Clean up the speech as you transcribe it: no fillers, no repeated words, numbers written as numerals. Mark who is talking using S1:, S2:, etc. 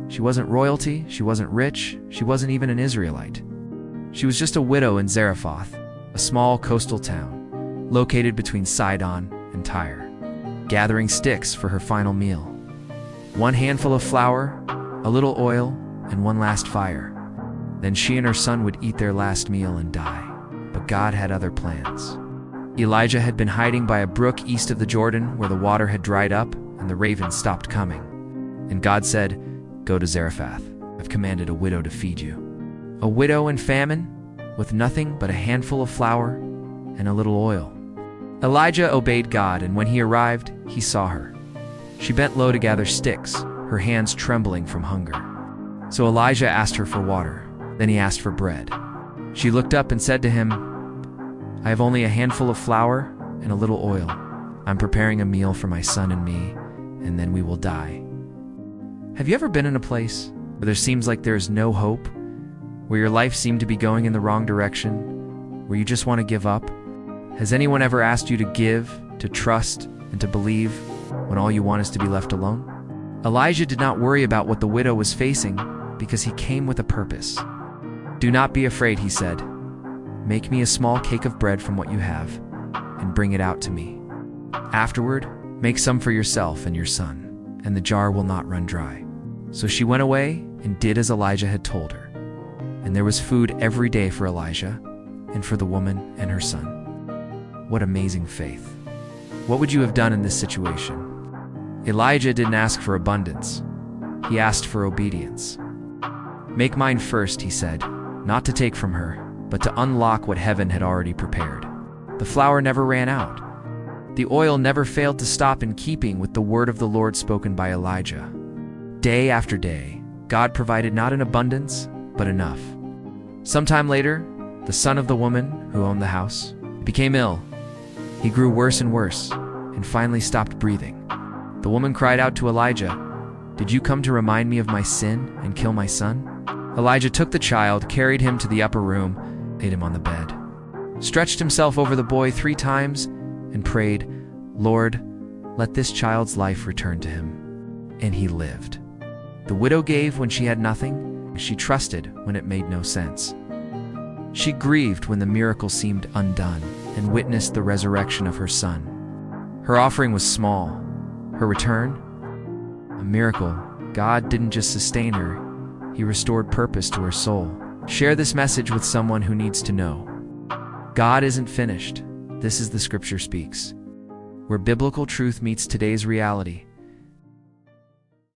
S1: She wasn't royalty, she wasn't rich, she wasn't even an Israelite. She was just a widow in Zarephath, a small coastal town, located between Sidon and Tyre, gathering sticks for her final meal. One handful of flour, a little oil, and one last fire. Then she and her son would eat their last meal and die. But God had other plans. Elijah had been hiding by a brook east of the Jordan where the water had dried up and the ravens stopped coming. And God said, "Go to Zarephath. I've commanded a widow to feed you." A widow in famine, with nothing but a handful of flour and a little oil. Elijah obeyed God, and when he arrived, he saw her. She bent low to gather sticks, her hands trembling from hunger. So Elijah asked her for water. Then he asked for bread. She looked up and said to him, "I have only a handful of flour and a little oil. I'm preparing a meal for my son and me, and then we will die." Have you ever been in a place where there seems like there is no hope, where your life seemed to be going in the wrong direction, where you just want to give up? Has anyone ever asked you to give, to trust, and to believe when all you want is to be left alone? Elijah did not worry about what the widow was facing because he came with a purpose. "Do not be afraid," he said. "Make me a small cake of bread from what you have and bring it out to me. Afterward, make some for yourself and your son, and the jar will not run dry." So she went away and did as Elijah had told her. And there was food every day for Elijah and for the woman and her son. What amazing faith. What would you have done in this situation? Elijah didn't ask for abundance. He asked for obedience. "Make mine first," he said, not to take from her, but to unlock what heaven had already prepared. The flour never ran out. The oil never failed to stop, in keeping with the word of the Lord spoken by Elijah. Day after day, God provided not in abundance, but enough. Sometime later, the son of the woman who owned the house became ill. He grew worse and worse, and finally stopped breathing. The woman cried out to Elijah, "Did you come to remind me of my sin and kill my son?" Elijah took the child, carried him to the upper room, laid him on the bed, stretched himself over the boy 3 times, and prayed, "Lord, let this child's life return to him." And he lived. The widow gave when she had nothing. She trusted when it made no sense. She grieved when the miracle seemed undone, and witnessed the resurrection of her son. Her offering was small. Her return? A miracle. God didn't just sustain her, He restored purpose to her soul. Share this message with someone who needs to know. God isn't finished. This is the Scripture Speaks, where biblical truth meets today's reality.